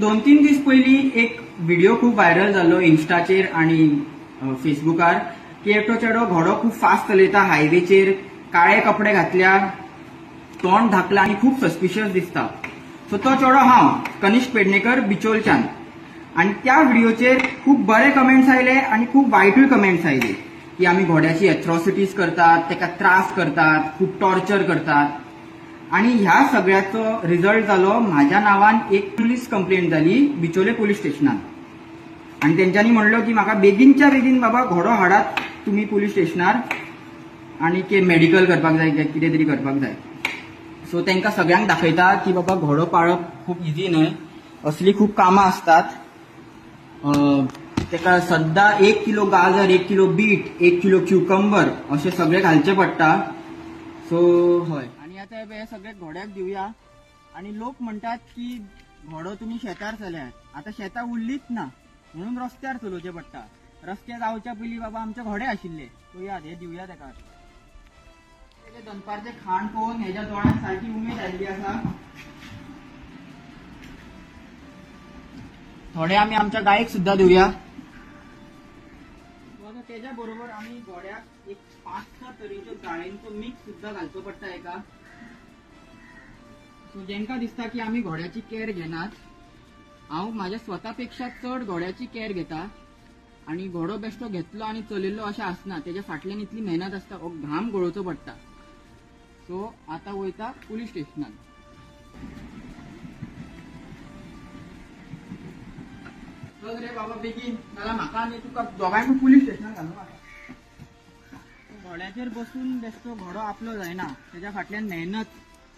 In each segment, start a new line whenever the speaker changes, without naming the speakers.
2-3 दीस पयलीं एक व्हिडिओ खूप व्हायरल जालो इन्स्टाचेर आणि फेसबुकार की एकटो चेडो घोडो खूप फास्ट चलयता हायवेचेर, काळे कपडे घातल्या, तोंड धाकला आणि खूप सस्पिशियस दिसता. सो तो चेडो हांव कनिष्क पेडणेकर बिचोलच्यान. आणि त्या व्हिडिओचेर खूप बरे कमेंट्स आयले आणि खूप वायटूय कमेंट्स आयले की आम्ही घोड्याची एट्रॉसिटीज करतात, ताका त्रास करतात, खूप टॉर्चर करतात. आणि ह्या सगळ्याचो रिझल्ट जालो म्हाज्या नावान एक पुलीस कंप्लेंट जाली बिचोले पोलीस स्टेशनात. आणि तेंच्यांनी म्हणलो की म्हाका बेगीनच्या बेगीन बाबा घोडो हाडात तुम्ही पोलीस स्टेशनार आणि की मेडिकल करपाक जाय कितें तरी करपाक जाय. सो तांकां सगळ्यांक दाखयता की बाबा घोडो पाळप खूप इजी न्हय, असली खूप कामां असतात. ताका सद्दां 1 किलो गाजर, 1 किलो बीट, 1 किलो क्युकंबर असे सगळे घालचे पडटा. सो हय. आणि आता हे सगळे घोड्याक दिवया. आणि लोक म्हणतात की घोडो तुम्ही शेतार चल्यात, आता शेतां उरलीच ना म्हणून रस्त्यार चलोवचे पडटा. रस्ते जावच्या पयलीं बाबा आमचे घोडे आशिल्ले, तो याद हे दिवया ताका. दनपारचे खाण पळोवन हेज्या दोळ्यांत सारकी उमेद आयिल्ली आसा. थोडे आमी आमच्या गायक सुद्धा दिवया. त्याच्या बरोबर आम्ही घोड्याक एक 5-6 तरेच्यो जाळेंचो मिक्स सुद्धा घालचो पडटा एका. सो जेंकां दिसता की आमी घोड्याची केअर घेनात, हांव म्हाज्या स्वतापेक्षा चड घोड्याची केअर घेता. आणि घोडो बेश्टो घेतलो आणि चलयल्लो अशें आसना, तेज्या फाटल्यान इतली मेहनत आसता, हो घाम गळोवचो पडटा. सो आता वयता पुलीस स्टेशनान. रे बाबा बेगीन नाल्यार म्हाका आनी तुका दोगांयकूय पुलीस स्टेशनान घालूं म्हाका. घोड्याचेर बसून बेश्टो घोडो आपलो जायना, तेज्या फाटल्यान मेहनत,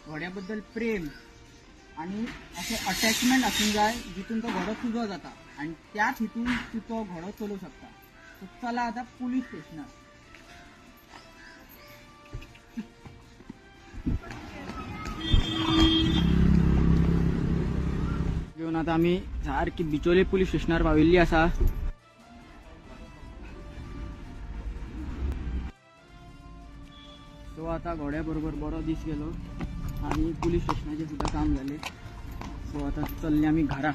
घोड्या बद्दल प्रेम आणि अशें अटॅचमेंट आसूंक जाय जितून तो घोडो तुजो जाता आणि त्याच हितून तूं तो घोडो चलोवंक शकता. सो चला आता पुलीस स्टेशनार. घेऊन आता आम्ही सारखी बिचोले पुलीस स्टेशनार पाविल्ली आसा. सो आता घोड्या बरोबर बरो दीस गेलो आणि पुलीस स्टेशनाचे सुद्धा काम झाले. सो आता चल्ले आम्ही घरा.